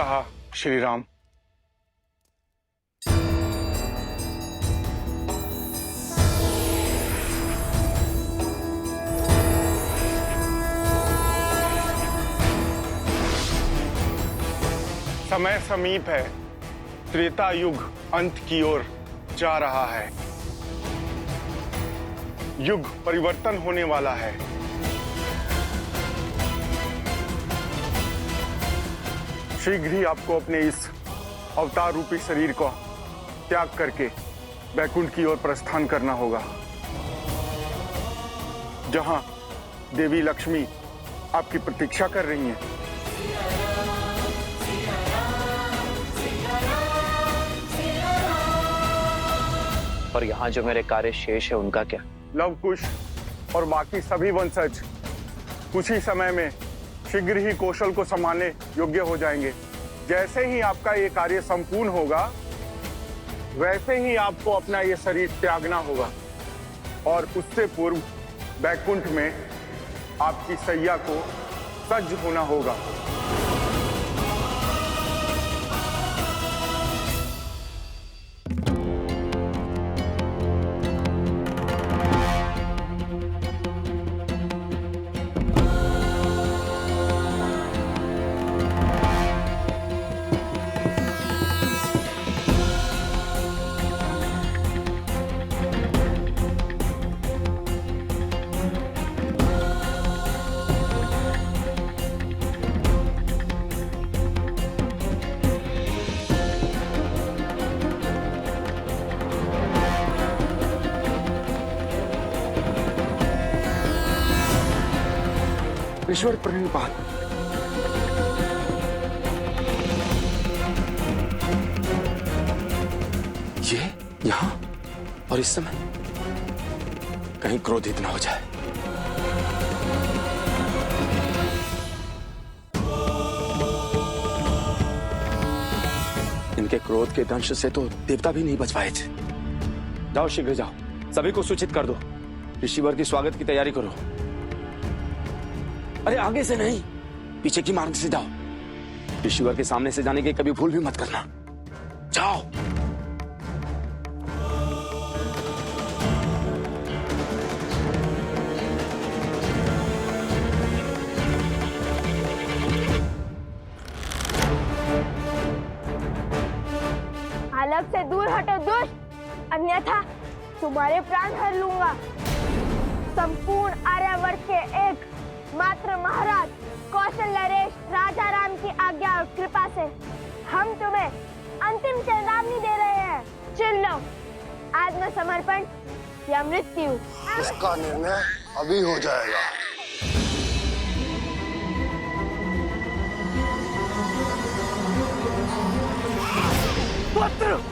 कहा श्री राम। समय समीप है, त्रेता युग अंत की ओर जा रहा है। युग परिवर्तन होने वाला है। शीघ्र ही आपको अपने इस अवतार रूपी शरीर को त्याग करके वैकुंठ की ओर प्रस्थान करना होगा, जहां देवी लक्ष्मी आपकी प्रतीक्षा कर रही हैं। और यहाँ जो मेरे कार्य शेष है उनका क्या? लवकुश और बाकी सभी वंशज कुछ ही समय में शीघ्र ही कौशल को संभालने योग्य हो जाएंगे। जैसे ही आपका ये कार्य संपूर्ण होगा, वैसे ही आपको अपना ये शरीर त्यागना होगा और उससे पूर्व वैकुंठ में आपकी सैया को सज्ज होना होगा। ईश्वर प्रणिपात। ये यहां और इस समय कहीं क्रोधित ना हो जाए। इनके क्रोध के दंश से तो देवता भी नहीं बच पाए थे। जाओ, शीघ्र जाओ, सभी को सूचित कर दो। ऋषिवर की स्वागत की तैयारी करो। अरे आगे से नहीं, पीछे की मार्ग से जाओ। ऋषिवर के सामने से जाने की कभी भूल भी मत करना। जाओ। हालत से दूर हटो दुष्ट, अन्यथा तुम्हारे प्राण हर लूंगा। संपूर्ण आर्यावर्त के एक मात्र महाराज कौशल नरेश राजा राम की आज्ञा और कृपा से हम तुम्हें अंतिम चेतावनी दे रहे हैं। चुन लो, आत्मसमर्पण या मृत्यु। इसका निर्णय अभी हो जाएगा। पुत्र!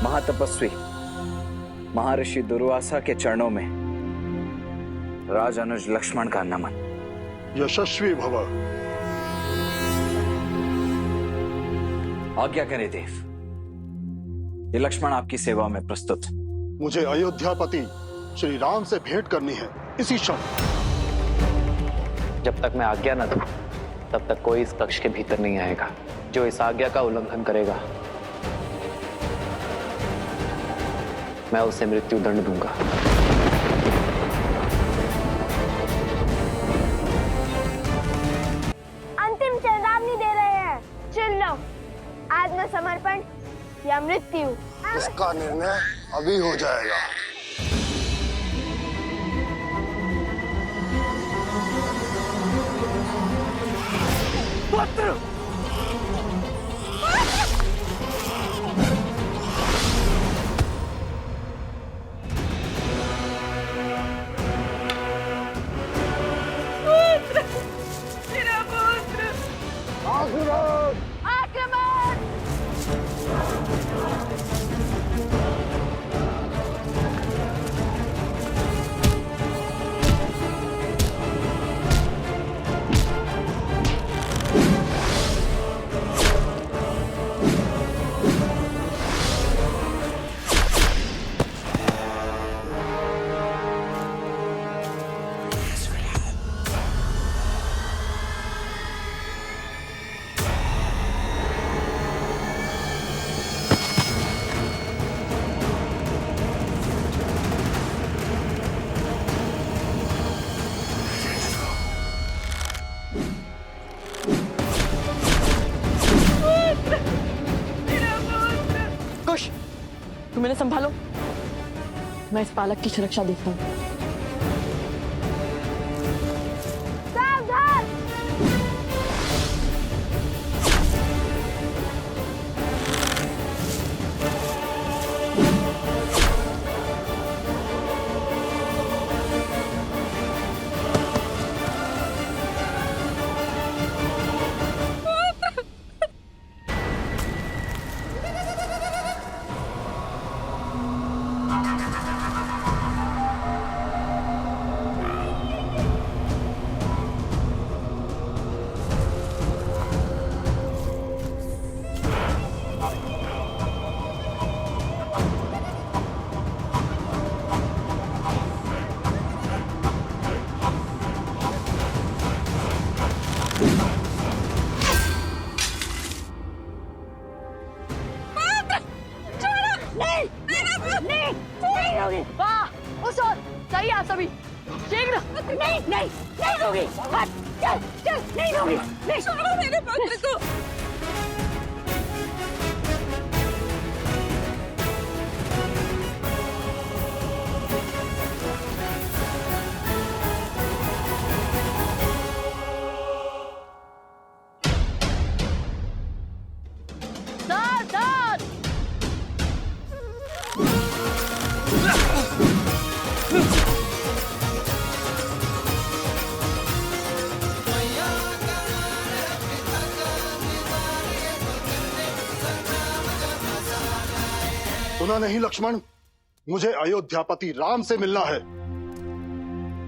महातपस्वी महर्षि दुर्वासा के चरणों में राज अनुज लक्ष्मण का नमन। यशस्वी भव। आज्ञा करें देव, ये लक्ष्मण आपकी सेवा में प्रस्तुत। मुझे अयोध्यापति श्री राम से भेंट करनी है इसी क्षण। जब तक मैं आज्ञा न दूं, तब तक कोई इस कक्ष के भीतर नहीं आएगा। जो इस आज्ञा का उल्लंघन करेगा, मैं उसे मृत्यु दंड दूंगा। अंतिम चेतावनी दे रहे हैं। चुन लो, आत्मसमर्पण या मृत्यु। इसका निर्णय अभी हो जाएगा। पुत्र। आक्रमण! कुश, तुम इन्हें संभालो, मैं इस बालक की सुरक्षा देखता हूँ। सावधान! नहीं होगी। वाह, उस ओर, सही आप सभी, शीघ्र। नहीं होगी। हट, चल, नहीं होगी। नहीं, छोड़ो मेरे पुत्र को। सावधान! सुना नहीं लक्ष्मण, मुझे अयोध्यापति राम से मिलना है।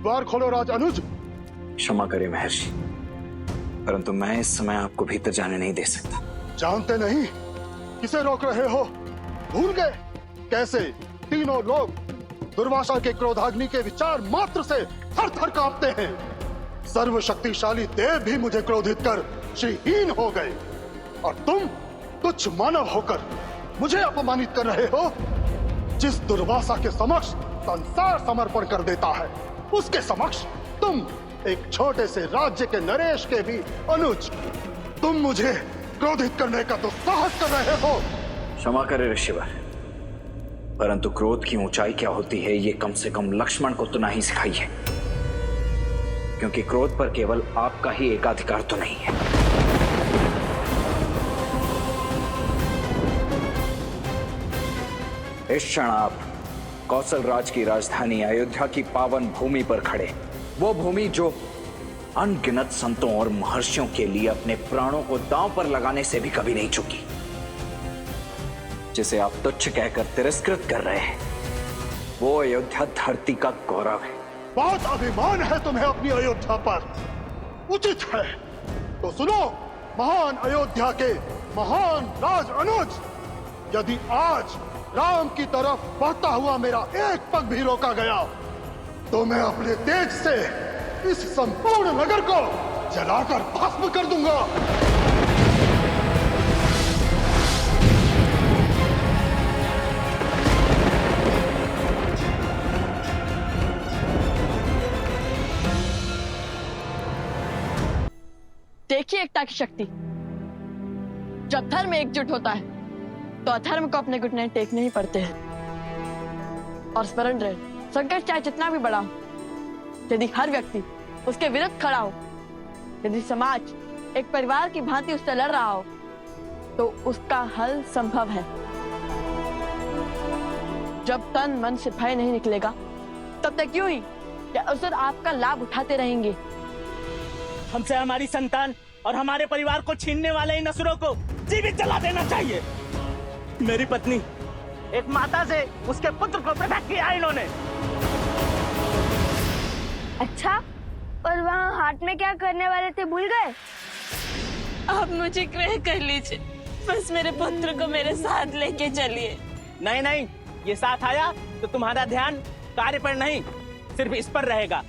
द्वार खोलो राज अनुज। क्षमा करें महर्षि, परंतु मैं इस समय आपको भीतर जाने नहीं दे सकता। जानते नहीं किसे रोक रहे हो? भूल गए कैसे तीनों लोग दुर्वासा के क्रोधाग्नि के विचार मात्र से थर थर कांपते हैं। सर्वशक्तिशाली देव भी मुझे क्रोधित कर श्रीहीन हो गए, और तुम तुच्छ मानव होकर मुझे अपमानित कर रहे हो। जिस दुर्वासा के समक्ष संसार समर्पण कर देता है, उसके समक्ष तुम एक छोटे से राज्य के नरेश के भी अनुज, तुम मुझे क्रोधित करने का तो साहस कर रहे हो। क्षमा करें ऋषिवर, परंतु क्रोध की ऊंचाई क्या होती है ये कम से कम लक्ष्मण को तो नहीं सिखाई है, क्योंकि क्रोध पर केवल आपका ही एकाधिकार तो नहीं है। इस क्षण आप कौशल राज की राजधानी अयोध्या की पावन भूमि पर खड़े, वो भूमि जो अनगिनत संतों और महर्षियों के लिए अपने प्राणों को दांव पर लगाने से भी कभी नहीं चुकी, जिसे आप तुच्छ कहकर तिरस्कृत कर रहे हैं, वो अयोध्या धरती का गौरव है। बहुत अभिमान है तुम्हें अपनी अयोध्या पर, उचित है तो सुनो महान अयोध्या के महान राज अनुज। यदि आज राम की तरफ बढ़ता हुआ मेरा एक पग भी रोका गया, तो मैं अपने तेज से इस संपूर्ण नगर को जलाकर भस्म कर दूंगा। देखिए एकता की शक्ति। जब धर्म एकजुट होता है तो अधर्म को अपने घुटने टेकने ही पड़ते हैं। और स्मरण रहे, संकट चाहे जितना भी बड़ा हो, यदि हर व्यक्ति उसके विरुद्ध खड़ा हो, यदि समाज एक परिवार की भांति उससे लड़ रहा हो तो उसका हल संभव है। जब तन मन से भय नहीं निकलेगा तब तक यूं ही या असुर आपका लाभ उठाते रहेंगे। हमसे हमारी संतान और हमारे परिवार को छीनने वाले इन असुरों को जीवित जला देना चाहिए। मेरी पत्नी एक माता से उसके पुत्र को पृथक किया इन्होंने। अच्छा, और वहाँ हाट में क्या करने वाले थे भूल गए? आप मुझे ग्रह कर लीजिए, बस मेरे पुत्र को मेरे साथ लेके चलिए। नहीं नहीं, ये साथ आया तो तुम्हारा ध्यान कार्य पर नहीं सिर्फ इस पर रहेगा।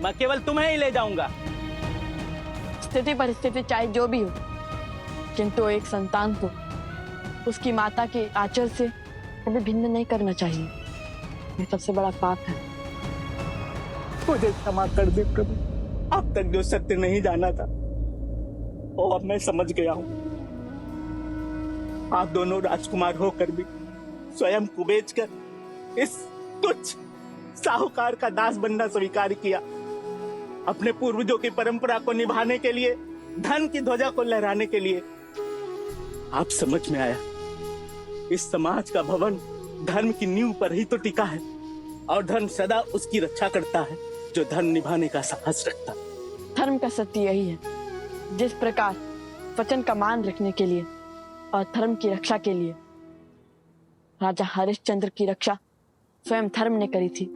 मैं केवल तुम्हें ही ले जाऊंगा। स्थिति परिस्थिति चाहे जो भी हो, किंतु एक संतान को उसकी माता के आचर से कभी भिन्न नहीं करना चाहिए। ये सबसे बड़ा पाप है। मुझे क्षमा कर दे प्रभु, अब तक जो सत्य नहीं जाना था वो अब मैं समझ गया हूँ। आप दोनों राजकुमार होकर भी स्वयं को बेचकर इस तुच्छ साहूकार का दास बनना स्वीकार किया। अपने पूर्वजों की परंपरा को निभाने के लिए, धन की ध्वजा को लहराने के लिए। आप समझ में आया, इस समाज का भवन धर्म की नींव पर ही तो टिका है और धर्म सदा उसकी रक्षा करता है जो धर्म निभाने का साहस रखता है। धर्म का सत्य यही है, जिस प्रकार वचन का मान रखने के लिए और धर्म की रक्षा के लिए राजा हरिश्चंद्र की रक्षा स्वयं धर्म ने करी थी।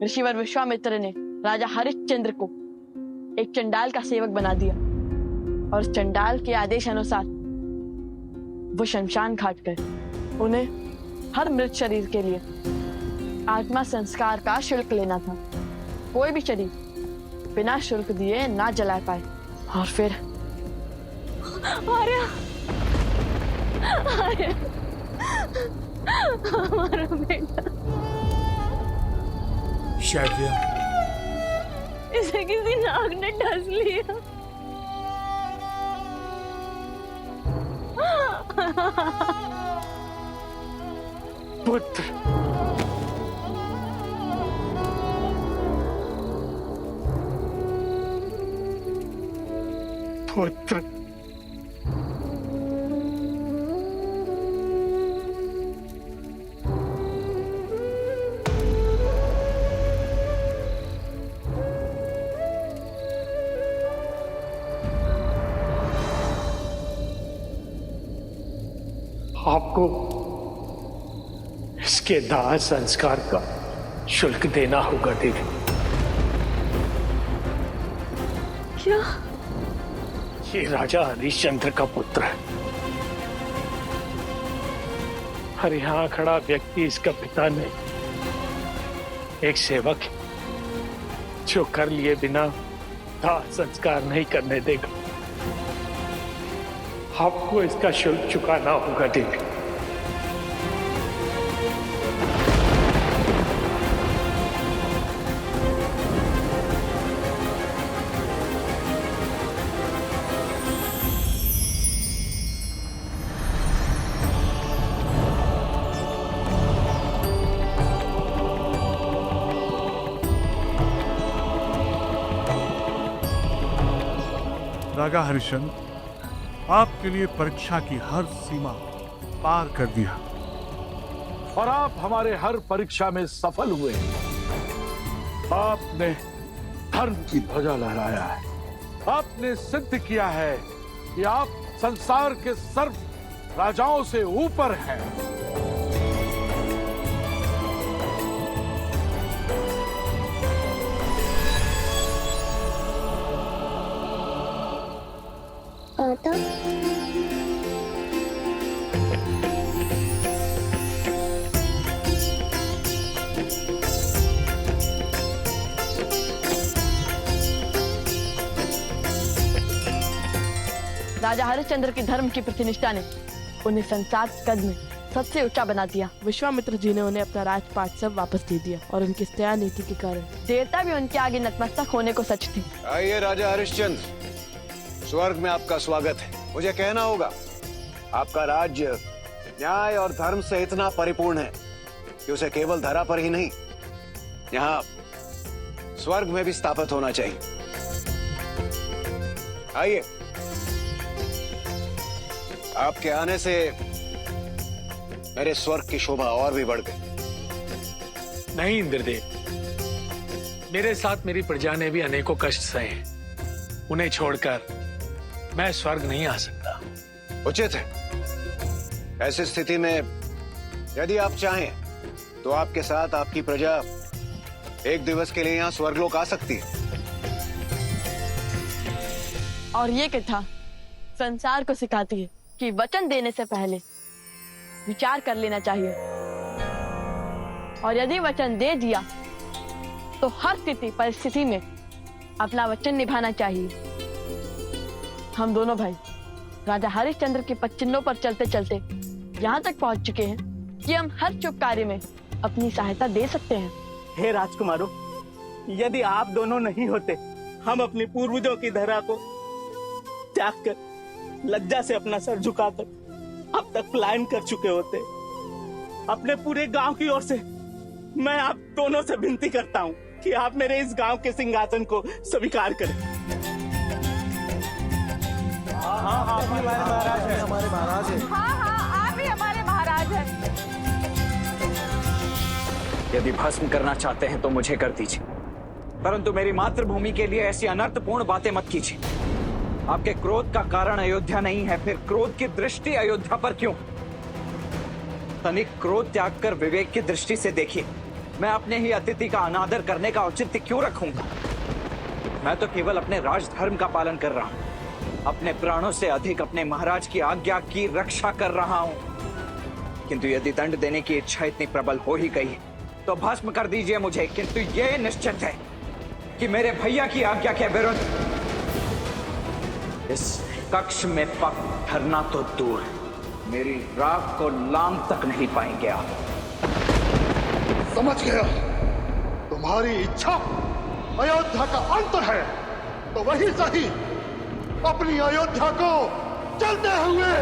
ऋषिवर विश्वामित्र ने राजा हरिश्चंद्र को एक चंडाल का सेवक बना दिया और उस चंडाल के आदेश अनुसार वो शमशान घाट गए। उन्हें हर मृत शरीर के लिए आत्मा संस्कार का शुल्क लेना था। कोई भी शरीर बिना शुल्क दिए ना जला पाए। और फिर आर्या, आर्या, हमारा बेटा, शैव्य, इसे किसी नाग ने डस लिया। पुत्र, पुत्र, आपको इसके दाह संस्कार का शुल्क देना होगा देवी। क्या? ये राजा हरिश्चंद्र का पुत्र है और यहाँ खड़ा व्यक्ति इसका पिता नहीं, एक सेवक है जो कर लिए बिना दाह संस्कार नहीं करने देगा। आपको इसका शुल्क चुकाना होगा देवी। राजा हरिश्चंद्र, आपके लिए परीक्षा की हर सीमा पार कर दिया और आप हमारे हर परीक्षा में सफल हुए। आपने धर्म की ध्वजा लहराया है। आपने सिद्ध किया है कि आप संसार के सर्व राजाओं से ऊपर हैं। राजा हरिश्चंद्र की धर्म की प्रतिनिष्ठा ने उन्हें संसार कद में सबसे ऊंचा बना दिया। विश्वामित्र जी ने उन्हें अपना राजपाट सब वापस दे दिया और उनकी दया नीति के कारण देवता भी उनके आगे नतमस्तक होने को सच थे। आइए राजा हरिश्चंद्र, स्वर्ग में आपका स्वागत है। मुझे कहना होगा, आपका राज्य न्याय और धर्म से इतना परिपूर्ण है कि उसे केवल धरा पर ही नहीं, यहाँ स्वर्ग में भी स्थापित होना चाहिए। आइए आपके आने से मेरे स्वर्ग की शोभा और भी बढ़ गई। नहीं इंद्रदेव, मेरे साथ मेरी प्रजा ने भी अनेकों कष्ट सहे हैं। उन्हें छोड़कर मैं स्वर्ग नहीं आ सकता। उचित है। ऐसी स्थिति में यदि आप चाहें तो आपके साथ आपकी प्रजा एक दिवस के लिए यहाँ स्वर्गलोक आ सकती है। और ये कथा संसार को सिखाती है कि वचन देने से पहले विचार कर लेना चाहिए, और यदि वचन दे दिया तो हर स्थिति परिस्थिति में अपना वचन निभाना चाहिए। हम दोनों भाई राजा हरिश्चंद्र के पदचिन्हों पर चलते चलते यहाँ तक पहुँच चुके हैं कि हम हर शुभ कार्य में अपनी सहायता दे सकते हैं। हे राजकुमारों, यदि आप दोनों नहीं होते, हम अपने पूर्वजों की धरा को त्याग कर लज्जा से अपना सर झुकाकर अब तक पलायन कर चुके होते। अपने पूरे गांव की ओर से मैं आप दोनों से विनती करता हूं कि आप मेरे इस गांव के सिंहासन को स्वीकार करें। हाँ हाँ, आप ही हमारे महाराज हैं। यदि भस्म करना चाहते हैं तो मुझे कर दीजिए, परंतु मेरी मातृभूमि के लिए ऐसी अनर्थपूर्ण बातें मत कीजिए। आपके क्रोध का कारण अयोध्या नहीं है, फिर क्रोध की दृष्टि अयोध्या पर क्यों? तनिक क्रोध त्याग कर विवेक की दृष्टि से देखिए। मैं अपने ही अतिथि का अनादर करने का औचित्य क्यों रखूंगा? मैं तो केवल अपने राजधर्म का पालन कर रहा हूं, अपने प्राणों से अधिक अपने महाराज की आज्ञा की रक्षा कर रहा हूं। किंतु यदि दंड देने की इच्छा इतनी प्रबल हो ही गई तो भस्म कर दीजिए मुझे, किंतु यह निश्चित है कि मेरे भैया की आज्ञा के विरुद्ध इस कक्ष में पग धरना तो दूर, मेरी राख को लांग तक नहीं पाएंगे आप। समझ गया, तुम्हारी इच्छा अयोध्या का अंत है, तो वही सही अपनी अयोध्या को चलते हुए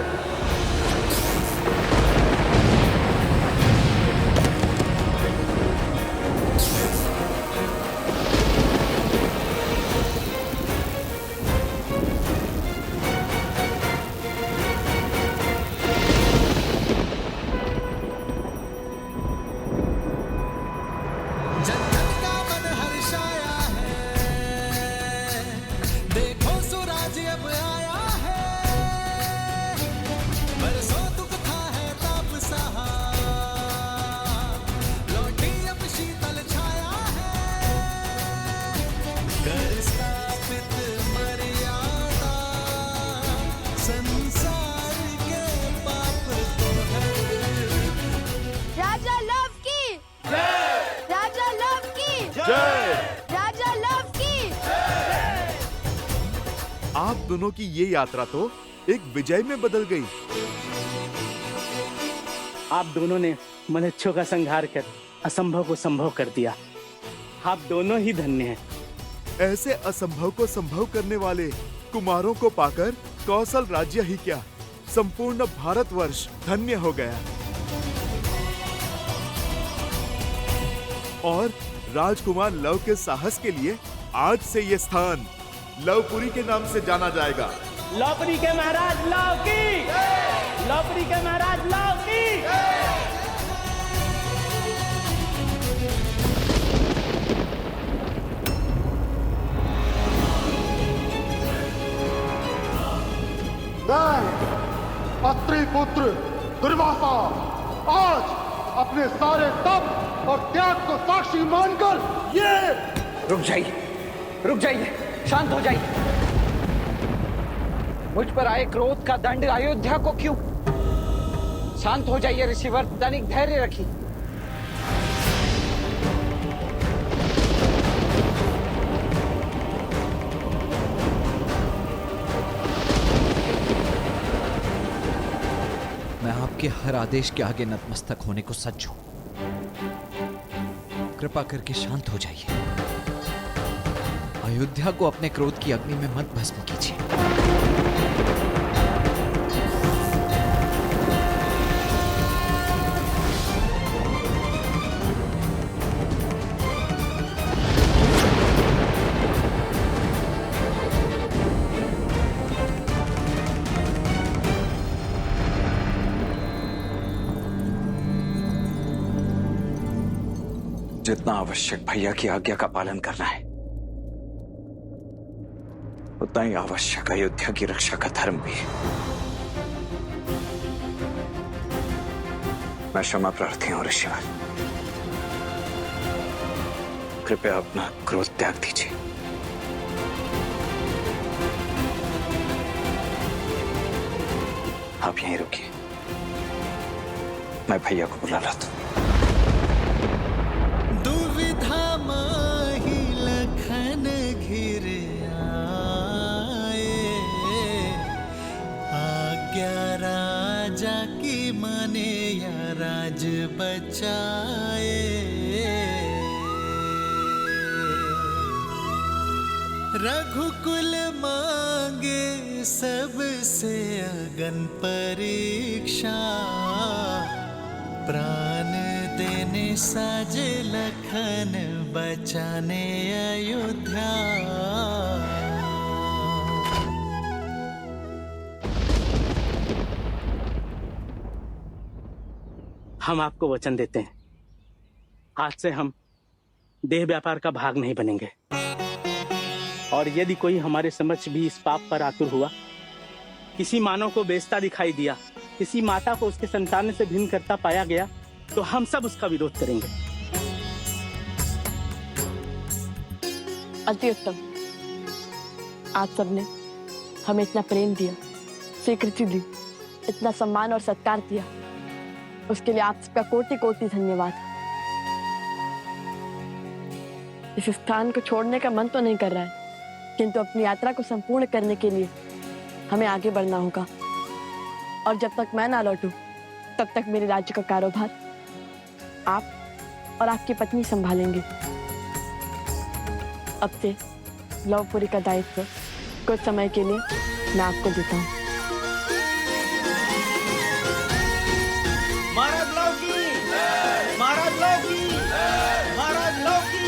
आप दोनों की ये यात्रा तो एक विजय में बदल गई। आप दोनों ने मलेच्छों का संहार कर असंभव को संभव कर दिया। आप दोनों ही धन्य हैं। ऐसे असंभव को संभव करने वाले कुमारों को पाकर कौशल राज्य ही क्या, संपूर्ण भारतवर्ष धन्य हो गया। और राजकुमार लव के साहस के लिए आज से ये स्थान लवपुरी के नाम से जाना जाएगा। लवपुरी के महाराज लव की, लवपुरी के महाराज लव की। अत्रि पुत्र दुर्वासा आज अपने सारे तप और त्याग को साक्षी मानकर ये रुक जाइए, शांत हो जाइए। मुझ पर आए क्रोध का दंड अयोध्या को क्यों? शांत हो जाइए ऋषिवर, तनिक धैर्य रखिए। मैं आपके हर आदेश के आगे नतमस्तक होने को सज्ज हूं। कृपा करके शांत हो जाइए। अयोध्या को अपने क्रोध की अग्नि में मत भस्म कीजिए। जितना आवश्यक भैया की आज्ञा का पालन करना है, उतना ही आवश्यक अयोध्या की रक्षा का धर्म भी है। मैं क्षमा प्रार्थी हूं ऋषिवर, कृपया अपना क्रोध त्याग दीजिए। आप यहीं रुकिए, मैं भैया को बुला लाता हूं। दुविधा माही लखन घिर आए, आज्ञा राजा की माने या राज बचाए। रघुकुल मांगे सबसे अगन परीक्षा, प्राण देने साजे लखन बचाने अयोध्या। हम आपको वचन देते हैं, आज से हम देह व्यापार का भाग नहीं बनेंगे, और यदि कोई हमारे समक्ष भी इस पाप पर आतुर हुआ, किसी मानव को बेचता दिखाई दिया, किसी माता को उसके संतान से भिन्न करता पाया गया, तो हम सब उसका विरोध करेंगे। अति उत्तम। आप सबने हमें इतना प्रेम दिया, स्वीकृति दी, इतना सम्मान और सत्कार दिया, उसके लिए आप सबका कोटि कोटि धन्यवाद। इस स्थान को छोड़ने का मन तो नहीं कर रहा है, किंतु अपनी यात्रा को संपूर्ण करने के लिए हमें आगे बढ़ना होगा, और जब तक मैं ना लौटूं, तब तक मेरे राज्य का कारोबार आप और आपकी पत्नी संभालेंगे। अब से लवपुरी का दायित्व कुछ समय के लिए मैं आपको देता हूँ। महाराज लौकी, महाराज लौकी, महाराज लौकी।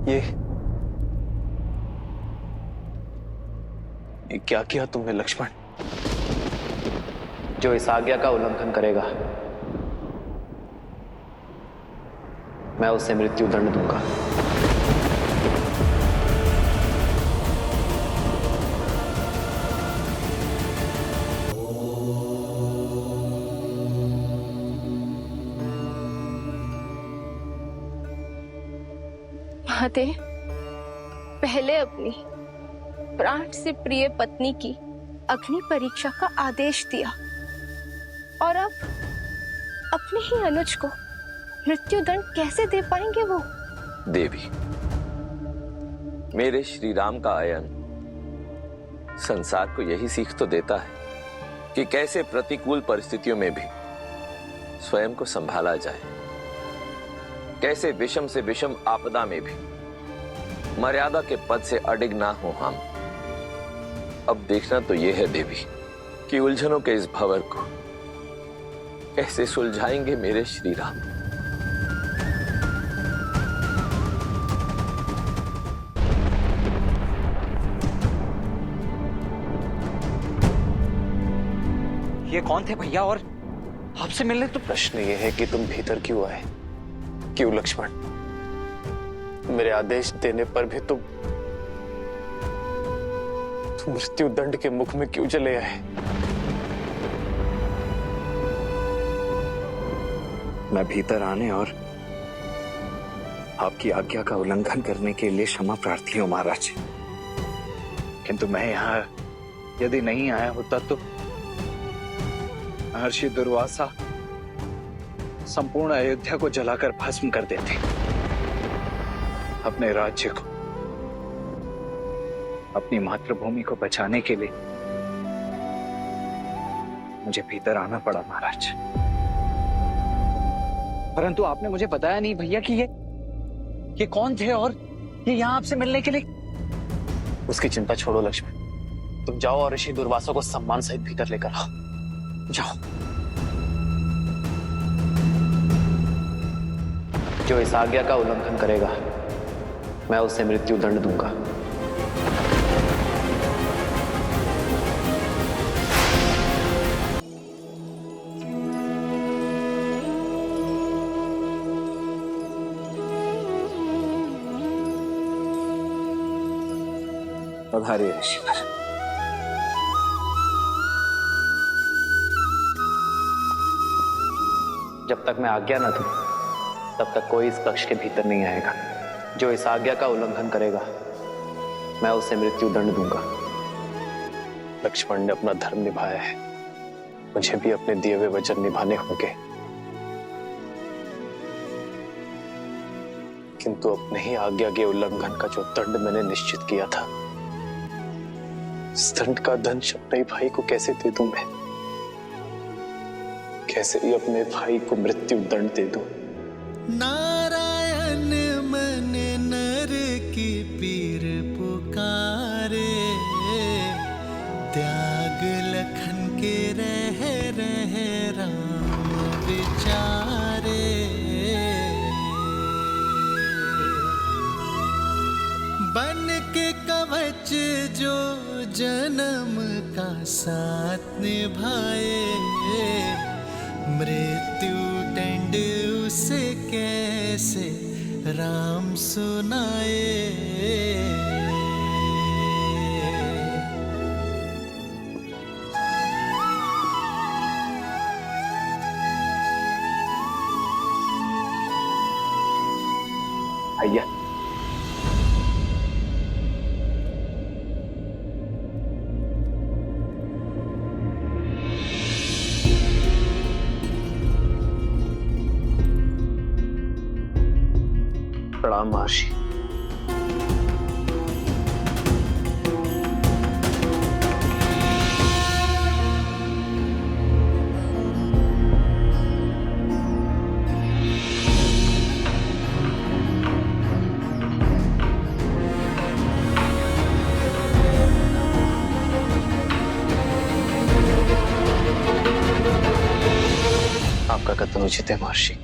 ये क्या किया तुमने लक्ष्मण? जो इस आज्ञा का उल्लंघन करेगा, मैं उसे मृत्यु दंड दूंगा। महादेव, पहले अपनी प्राण से प्रिय पत्नी की अग्नि परीक्षा का आदेश दिया, और अब अपने ही अनुज को मृत्यु दंड कैसे दे पाएंगे वो? देवी, मेरे श्री राम का आयन संसार को यही सीख तो देता है कि कैसे प्रतिकूल परिस्थितियों में भी स्वयं को संभाला जाए, कैसे विषम से विषम आपदा में भी मर्यादा के पद से अडिग ना हो हम। अब देखना तो यह है देवी कि उलझनों के इस भंवर को कैसे सुलझाएंगे मेरे श्री राम। ये कौन थे भैया, और आपसे मिलने? तो प्रश्न ये है कि तुम भीतर क्यों आए? क्यों लक्ष्मण? मेरे आदेश देने पर भी तुम मृत्यु दंड के मुख में क्यों चले आए? मैं भीतर आने और आपकी आज्ञा का उल्लंघन करने के लिए क्षमा प्रार्थी हूं महाराज, किंतु मैं यहां यदि नहीं आया होता तो महर्षि दुर्वासा संपूर्ण अयोध्या को जलाकर भस्म कर देते। अपने राज्य को, अपनी मातृभूमि को बचाने के लिए मुझे भीतर आना पड़ा महाराज। परंतु आपने मुझे बताया नहीं भैया कि ये कौन थे और ये यहाँ आपसे मिलने के लिए। उसकी चिंता छोड़ो लक्ष्मण, तुम जाओ और ऋषि दुर्वासा को सम्मान सहित भीतर लेकर आओ। जाओ। जो इस आज्ञा का उल्लंघन करेगा, मैं उसे मृत्यु दंड दूंगा। पधारिए ऋषिवर। जब तक मैं आज्ञा न दूं, तब तक कोई इस कक्ष के भीतर नहीं आएगा। जो इस आज्ञा का उल्लंघन करेगा, मैं उसे मृत्यु दंड दूंगा। लक्ष्मण ने अपना धर्म निभाया है, मुझे भी अपने दिए हुए वचन निभाने होंगे, किंतु अपने ही आज्ञा के उल्लंघन का जो दंड मैंने निश्चित किया था, इस दंड का दंश अपने भाई को कैसे दे दूं मैं? कैसे ही अपने भाई को मृत्यु दंड दे दूं? नारायण मन नर की पीर पुकारे, त्याग लखन के रह राम विचारे। बन के कवच जो जन्म का साथ निभाए, मृत्यु दंड उसे कैसे राम सुनाए। भैया, प्रणाम महर्षि। आपका कथन उचित है महर्षि।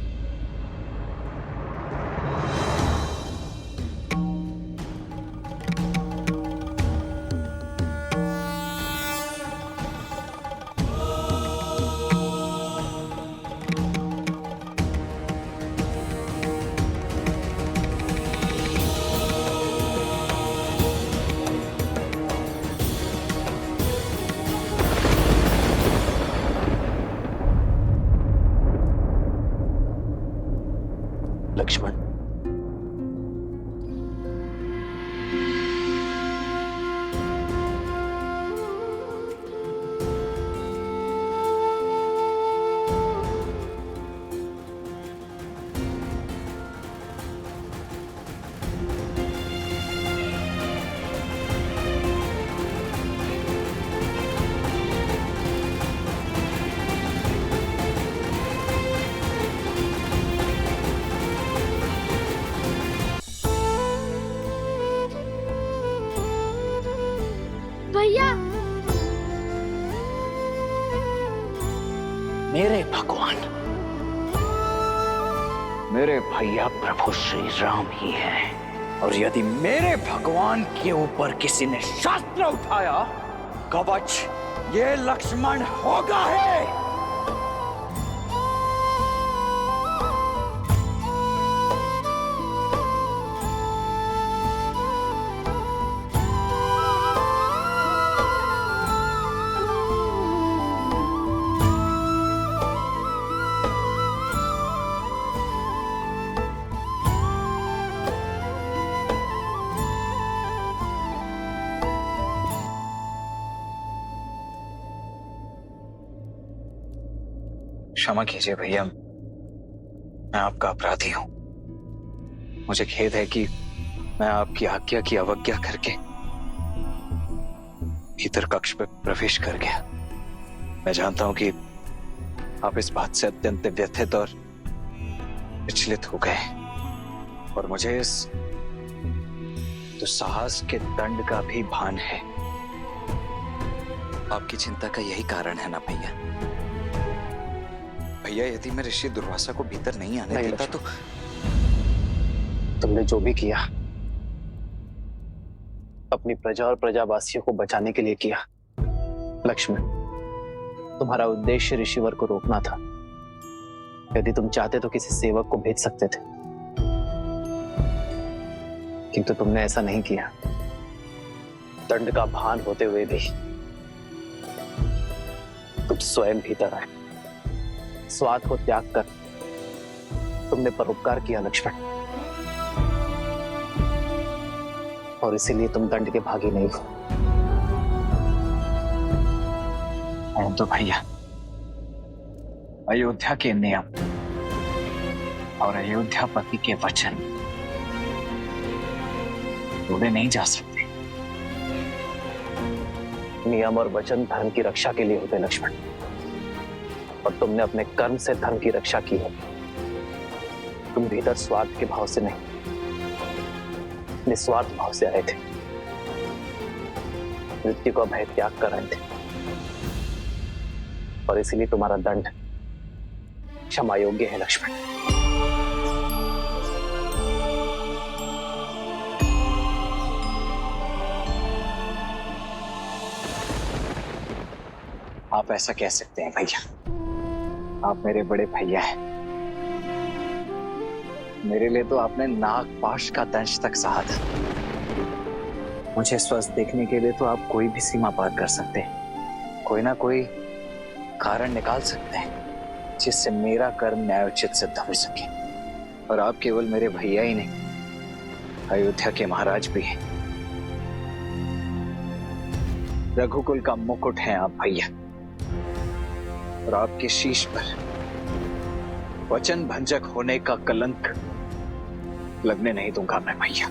लक्ष्मण, भैया, मेरे भगवान, मेरे भैया प्रभु श्री राम ही हैं। और यदि मेरे भगवान के ऊपर किसी ने शास्त्र उठाया, कवच ये लक्ष्मण होगा है। क्षमा कीजिए भैया, मैं आपका अपराधी हूं। मुझे खेद है कि मैं आपकी आज्ञा की अवज्ञा करके भीतर कक्ष में प्रवेश कर गया। मैं जानता हूं कि आप इस बात से अत्यंत व्यथित और विचलित हो गए, और मुझे इस दुस्साहस के दंड का भी भान है। आपकी चिंता का यही कारण है ना भैया। भैया, यदि मैं ऋषि दुर्वासा को भीतर नहीं आने देता तो तुमने जो भी किया अपनी प्रजा और प्रजावासियों को बचाने के लिए किया। लक्ष्मण, तुम्हारा उद्देश्य ऋषिवर को रोकना था। यदि तुम चाहते तो किसी सेवक को भेज सकते थे, किंतु तुमने ऐसा नहीं किया। दंड का भान होते हुए भी तुम स्वयं भीतर आए। स्वार्थ को त्याग कर तुमने परोपकार किया लक्ष्मण, और इसीलिए तुम दंड के भागी नहीं हो। तो भैया, अयोध्या के नियम और अयोध्यापति के वचन तोड़े नहीं जा सकते। नियम और वचन धर्म की रक्षा के लिए होते लक्ष्मण, और तुमने अपने कर्म से धर्म की रक्षा की है। तुम भीतर स्वार्थ के भाव से नहीं, निस्वार्थ भाव से आए थे। मृत्यु का भय त्याग कर आए थे, और इसीलिए तुम्हारा दंड क्षमा योग्य है लक्ष्मण। आप ऐसा कह सकते हैं भैया, आप मेरे बड़े भैया हैं। मेरे लिए तो आपने नागपाश का दंश तक सहा था। मुझे स्वस्थ देखने के लिए तो आप कोई भी सीमा पार कर सकते हैं, कोई ना कोई कारण निकाल सकते हैं जिससे मेरा कर्म न्यायोचित सिद्ध हो सके। और आप केवल मेरे भैया ही नहीं, अयोध्या के महाराज भी हैं। रघुकुल का मुकुट है आप भैया, और आपके शीश पर वचन भंजक होने का कलंक लगने नहीं दूंगा मैं भैया।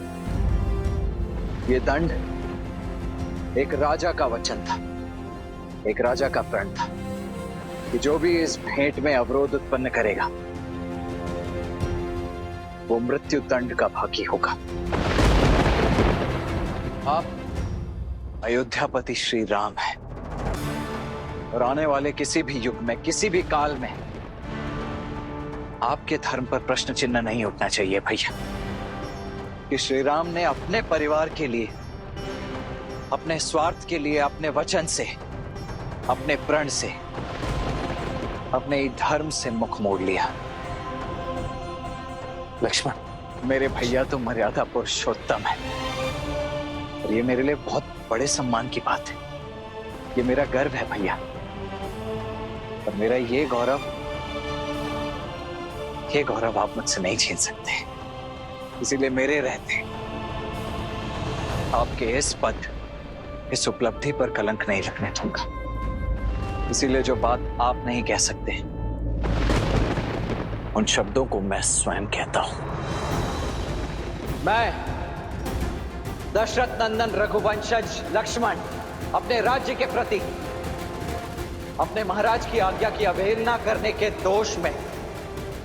ये दंड एक राजा का वचन था, एक राजा का प्रण था कि जो भी इस भेंट में अवरोध उत्पन्न करेगा वो मृत्यु दंड का भागी होगा। आप अयोध्यापति श्री राम हैं, और आने वाले किसी भी युग में, किसी भी काल में आपके धर्म पर प्रश्न चिन्ह नहीं उठना चाहिए भैया कि श्री राम ने अपने परिवार के लिए, अपने स्वार्थ के लिए, अपने वचन से, अपने प्रण से, अपने धर्म से मुख मोड़ लिया। लक्ष्मण, मेरे भैया तो मर्यादा पुरुषोत्तम है, और ये मेरे लिए बहुत बड़े सम्मान की बात है। ये मेरा गर्व है भैया, और मेरा ये गौरव आप मुझसे नहीं छीन सकते। इसीलिए मेरे रहते आपके इस पद, इस उपलब्धि पर कलंक नहीं लगने दूंगा। इसीलिए जो बात आप नहीं कह सकते, उन शब्दों को मैं स्वयं कहता हूं। मैं दशरथ नंदन रघुवंशज लक्ष्मण अपने राज्य के प्रति अपने महाराज की आज्ञा की अवहेलना करने के दोष में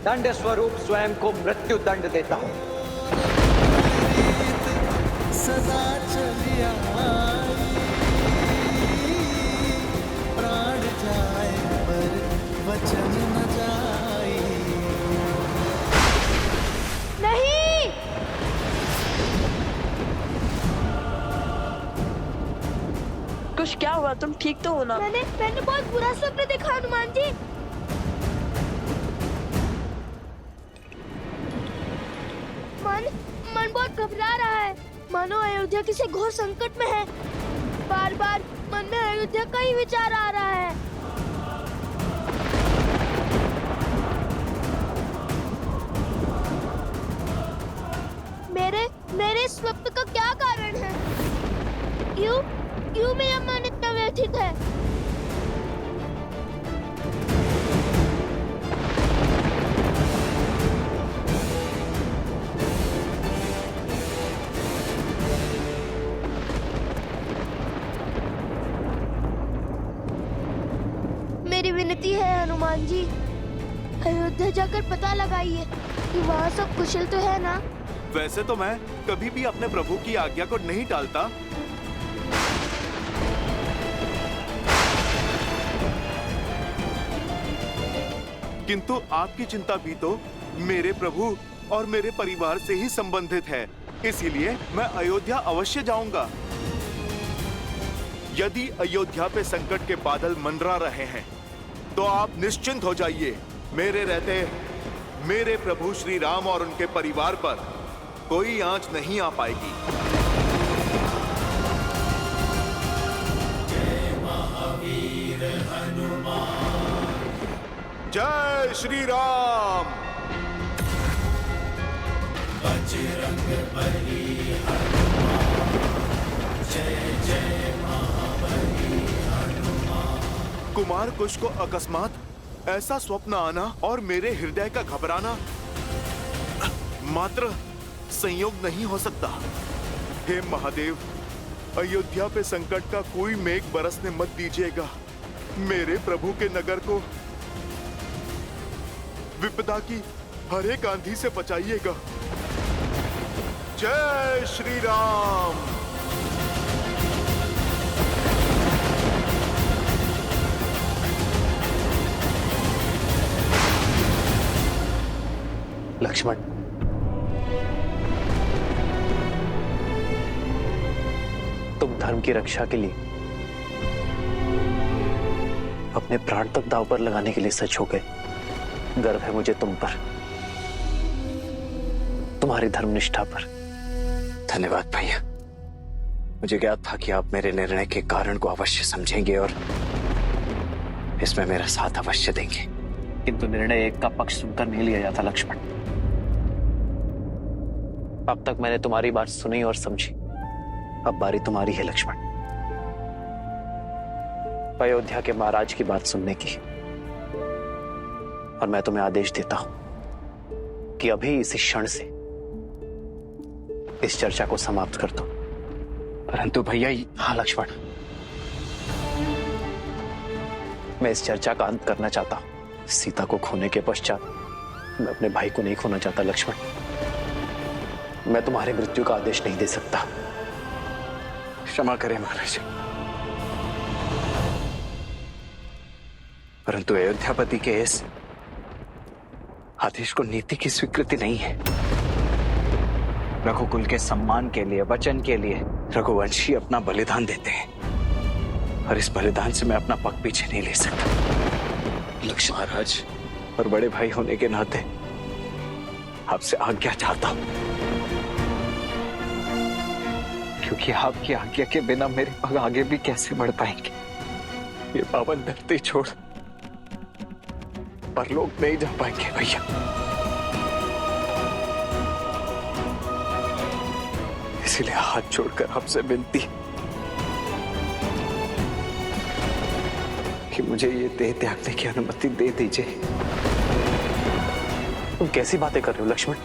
दंड स्वरूप स्वयं को मृत्यु दंड देता हूं। सदा चलिया प्राण जाए पर वचन न जाए। नहीं, कुछ क्या हुआ? तुम ठीक तो हो ना? मैंने बहुत बुरा स्वप्न देखा हनुमान जी। मन बहुत घबरा रहा है, मानो अयोध्या किसी घोर संकट में है। बार बार मन में अयोध्या का ही विचार आ रहा है। मेरे स्वप्न का क्या कारण है? क्यों मेरा मन इतना व्यथित है? मेरी विनती है हनुमान जी, अयोध्या जाकर पता लगाइए कि वहाँ सब कुशल तो है ना। वैसे तो मैं कभी भी अपने प्रभु की आज्ञा को नहीं टालता, किंतु आपकी चिंता भी तो मेरे प्रभु और मेरे परिवार से ही संबंधित है। इसीलिए मैं अयोध्या अवश्य जाऊंगा। यदि अयोध्या पे संकट के बादल मंडरा रहे हैं तो आप निश्चिंत हो जाइए। मेरे रहते मेरे प्रभु श्री राम और उनके परिवार पर कोई आंच नहीं आ पाएगी। जय महावीर हनुमान, जय श्री राम। बजरंग बली हनुमान, जय जय महाबली हनुमान। कुमार कुश को अकस्मात ऐसा स्वप्न आना और मेरे हृदय का घबराना मात्र संयोग नहीं हो सकता। हे महादेव, अयोध्या पे संकट का कोई मेघ बरसने मत दीजिएगा। मेरे प्रभु के नगर को विपदा की हर एक आंधी से बचाइएगा। जय श्री राम। लक्ष्मण, तुम धर्म की रक्षा के लिए अपने प्राण तक दांव पर लगाने के लिए सच हो गए। गर्व है मुझे तुम पर, तुम्हारी धर्मनिष्ठा पर। धन्यवाद भैया। मुझे ज्ञात था कि आप मेरे निर्णय के कारण को अवश्य समझेंगे और इसमें मेरा साथ अवश्य देंगे, किंतु निर्णय एक का पक्ष सुनकर नहीं लिया जाता लक्ष्मण। अब तक मैंने तुम्हारी बात सुनी और समझी, अब बारी तुम्हारी है लक्ष्मण। अयोध्या के महाराज की बात सुनने की, और मैं तुम्हें आदेश देता हूं कि अभी इसी क्षण से इस चर्चा को समाप्त कर दो। परंतु भैया, हाँ लक्ष्मण, मैं इस चर्चा का अंत करना चाहता हूं। सीता को खोने के पश्चात मैं अपने भाई को नहीं खोना चाहता लक्ष्मण। मैं तुम्हारी मृत्यु का आदेश नहीं दे सकता। क्षमा करें महाराज। परंतु अयोध्यापति के इस आदेश को नीति की स्वीकृति नहीं है। रघुकुल के सम्मान के लिए, वचन के लिए रघुवंशी अपना बलिदान देते हैं, और इस बलिदान से मैं अपना पग पीछे नहीं ले सकता। लक्ष्मण महाराज, और बड़े भाई होने के नाते आपसे आज्ञा चाहता हूं, क्योंकि आपकी आज्ञा के बिना मेरे पग आगे भी कैसे बढ़ पाएंगे। ये पावन धरती छोड़ परलोक नहीं जा पाएंगे भैया। इसीलिए हाथ जोड़कर आपसे विनती कि मुझे ये देह त्यागने की अनुमति दे दीजिए। तुम कैसी बातें कर रहे हो लक्ष्मण?